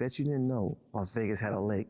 Bet you didn't know Las Vegas had a lake.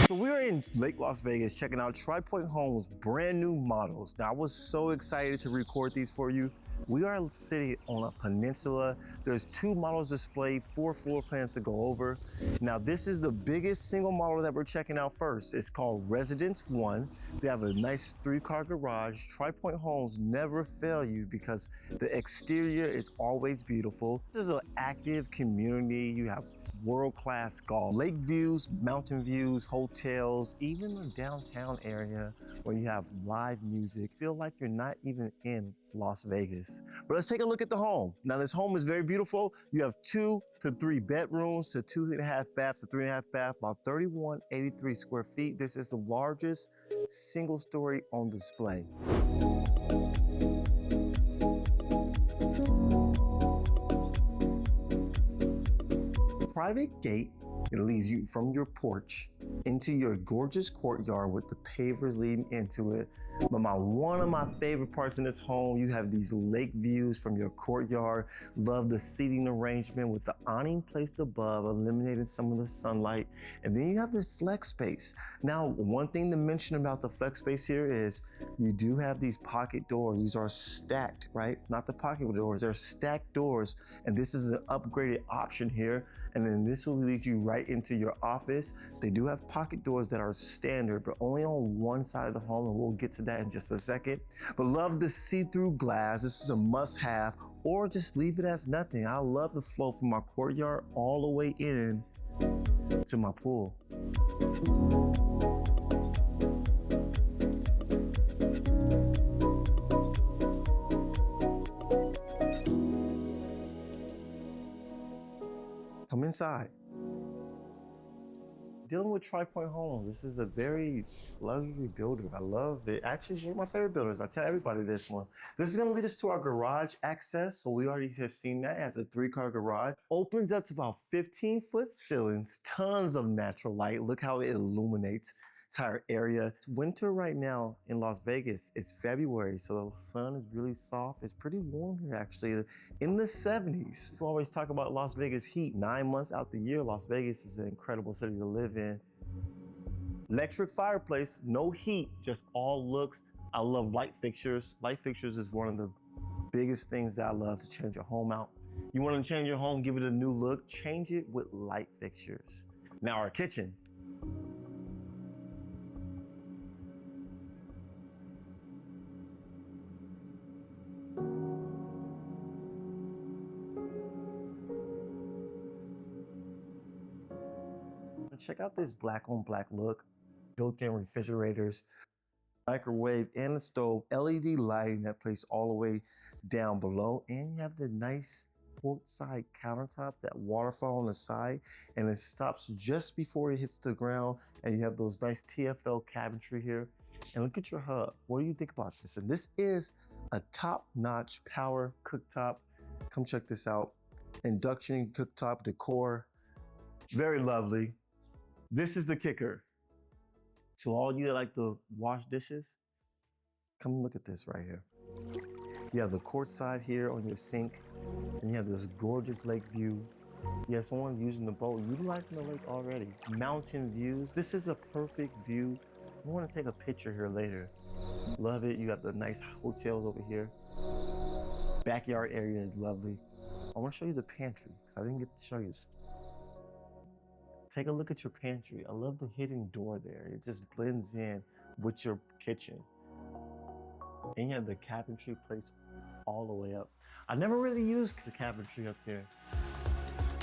So we are in Lake Las Vegas checking out Tri Pointe Homes' brand new models. Now I was so excited to record these for you. We are sitting on a peninsula. There's 2 models displayed, 4 floor plans to go over. Now this is the biggest single model that we're checking out first. It's called Residence 1. They have a nice 3-car garage. Tri Pointe Homes never fail you because the exterior is always beautiful. This is an active community. You have world-class golf, lake views, mountain views, hotels, even the downtown area where you have live music. Feel like you're not even in Las Vegas. But let's take a look at the home. Now this home is very beautiful. You have 2 to 3 bedrooms to 2.5 baths to 3.5 baths, about 3,183 square feet. This is the largest single story on display. Private gate, it leads you from your porch into your gorgeous courtyard with the pavers leading into it. But one of my favorite parts in this home, you have these lake views from your courtyard. Love the seating arrangement with the awning placed above, eliminating some of the sunlight. And then you have this flex space. Now, one thing to mention about the flex space here is you do have these pocket doors. These are stacked, right? Not the pocket doors, they're stacked doors. And this is an upgraded option here. And then this will lead you right into your office. They do have pocket doors that are standard, but only on one side of the home, and we'll get to that in just a second. But love the see-through glass. This is a must-have, or just leave it as nothing. I love the flow from my courtyard all the way in to my pool. Come inside. Dealing with Tri Pointe Homes, this is a very luxury builder. I love it. Actually, it's one of my favorite builders. I tell everybody this one. This is gonna lead us to our garage access. So we already have seen that. It has a 3-car garage. Opens up to about 15-foot ceilings, tons of natural light. Look how it illuminates entire area. It's winter right now in Las Vegas. It's February, so the sun is really soft. It's pretty warm here actually, in the 70s. We always talk about Las Vegas heat. 9 months out the year, Las Vegas is an incredible city to live in. Electric fireplace, no heat, just all looks. I love light fixtures. Light fixtures is one of the biggest things that I love to change your home out. You want to change your home, give it a new look, change it with light fixtures. Now our kitchen. Check out this black on black look, built-in refrigerators, microwave and the stove, LED lighting that plays all the way down below. And you have the nice portside countertop, that waterfall on the side, and it stops just before it hits the ground. And you have those nice TFL cabinetry here. And look at your hub. What do you think about this? And this is a top-notch power cooktop. Come check this out. Induction cooktop decor, very lovely. This is the kicker. To all you that like to wash dishes, come look at this right here. You have the quartz side here on your sink, and you have this gorgeous lake view. You have someone using the boat, utilizing the lake already. Mountain views. This is a perfect view. I want to take a picture here later. Love it. You have the nice hotels over here. Backyard area is lovely. I want to show you the pantry because I didn't get to show you. Take a look at your pantry. I love the hidden door there. It just blends in with your kitchen. And you have the cabinetry placed all the way up. I never really used the cabinetry up there.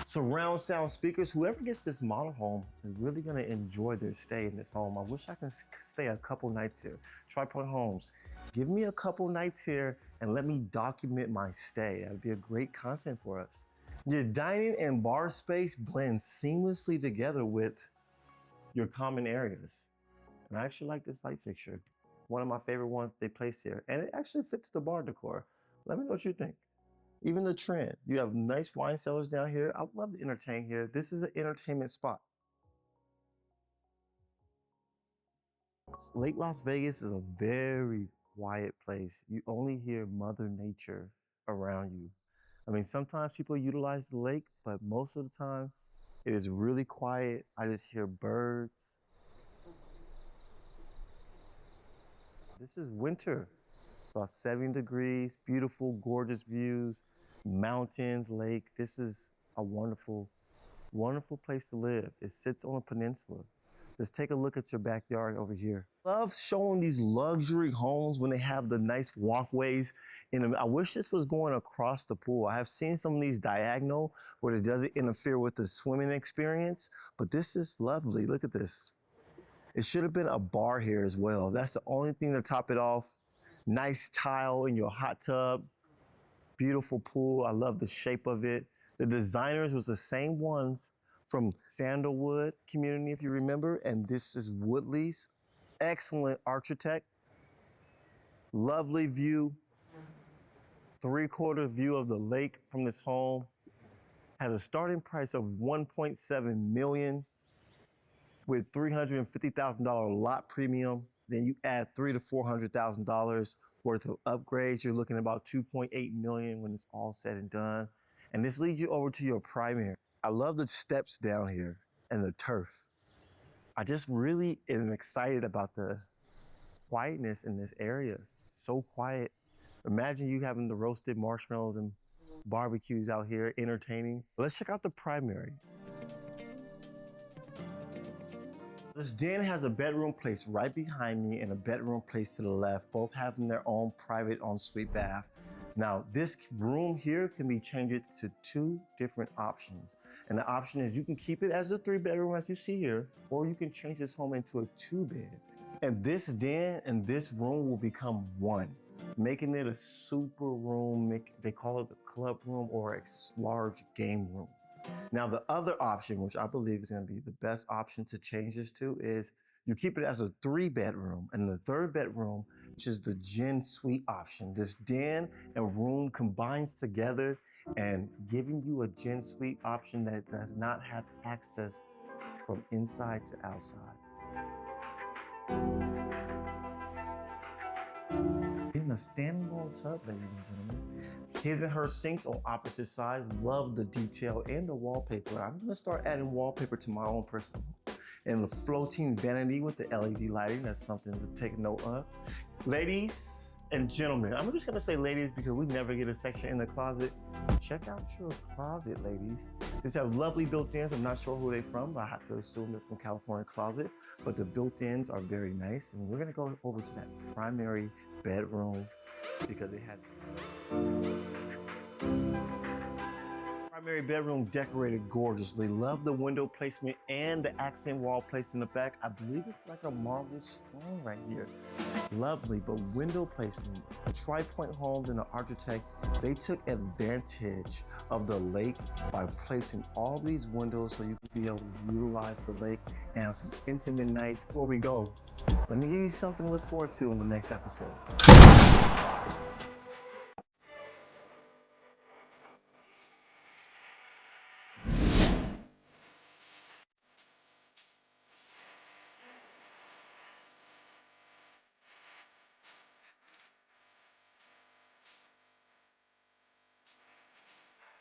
Surround sound speakers. Whoever gets this model home is really gonna enjoy their stay in this home. I wish I could stay a couple nights here. Tri Pointe Homes, give me a couple nights here and let me document my stay. That'd be a great content for us. Your dining and bar space blends seamlessly together with your common areas. And I actually like this light fixture. One of my favorite ones they place here. And it actually fits the bar decor. Let me know what you think. Even the trend. You have nice wine cellars down here. I love to entertain here. This is an entertainment spot. Lake Las Vegas is a very quiet place. You only hear Mother Nature around you. I mean, sometimes people utilize the lake, but most of the time it is really quiet. I just hear birds. This is winter, about 70 degrees, beautiful, gorgeous views, mountains, lake. This is a wonderful, wonderful place to live. It sits on a peninsula. Just take a look at your backyard over here. Love showing these luxury homes when they have the nice walkways in them. I wish this was going across the pool. I have seen some of these diagonal where it doesn't interfere with the swimming experience, but this is lovely. Look at this. It should have been a bar here as well. That's the only thing to top it off. Nice tile in your hot tub. Beautiful pool. I love the shape of it. The designers was the same ones from Sandalwood community, if you remember, and this is Woodley's. Excellent architect. Lovely view. 3/4 view of the lake from this home. Has a starting price of $1.7 million with $350,000 lot premium. Then you add $300,000 to $400,000 worth of upgrades. You're looking at about $2.8 million when it's all said and done. And this leads you over to your primary. I love the steps down here and the turf. I just really am excited about the quietness in this area. It's so quiet. Imagine you having the roasted marshmallows and barbecues out here entertaining. Let's check out the primary. This den has a bedroom placed right behind me and a bedroom placed to the left, both having their own private ensuite bath. Now, this room here can be changed to 2 different options. And the option is you can keep it as a 3-bedroom as you see here, or you can change this home into a 2-bed. And this den and this room will become one, making it a super room. They call it the club room or a large game room. Now, the other option, which I believe is going to be the best option to change this to, is you keep it as a 3-bedroom, and the 3rd bedroom, which is the gen suite option. This den and room combines together and giving you a gen suite option that does not have access from inside to outside. In the standing wall tub, ladies and gentlemen. His and her sinks on opposite sides. Love the detail and the wallpaper. I'm gonna start adding wallpaper to my own personal home. And the floating vanity with the LED lighting, that's something to take note of. Ladies and gentlemen, I'm just gonna say ladies because we never get a section in the closet. Check out your closet, ladies. These have lovely built-ins. I'm not sure who they're from, but I have to assume they're from California Closet. But the built-ins are very nice. And we're gonna go over to that primary bedroom because it has primary bedroom decorated gorgeously. Love the window placement and the accent wall placed in the back. I believe it's like a marble stone right here. Lovely, but window placement. Tri Pointe Homes and the architect, they took advantage of the lake by placing all these windows so you can be able to utilize the lake and have some intimate nights. Before we go, let me give you something to look forward to in the next episode.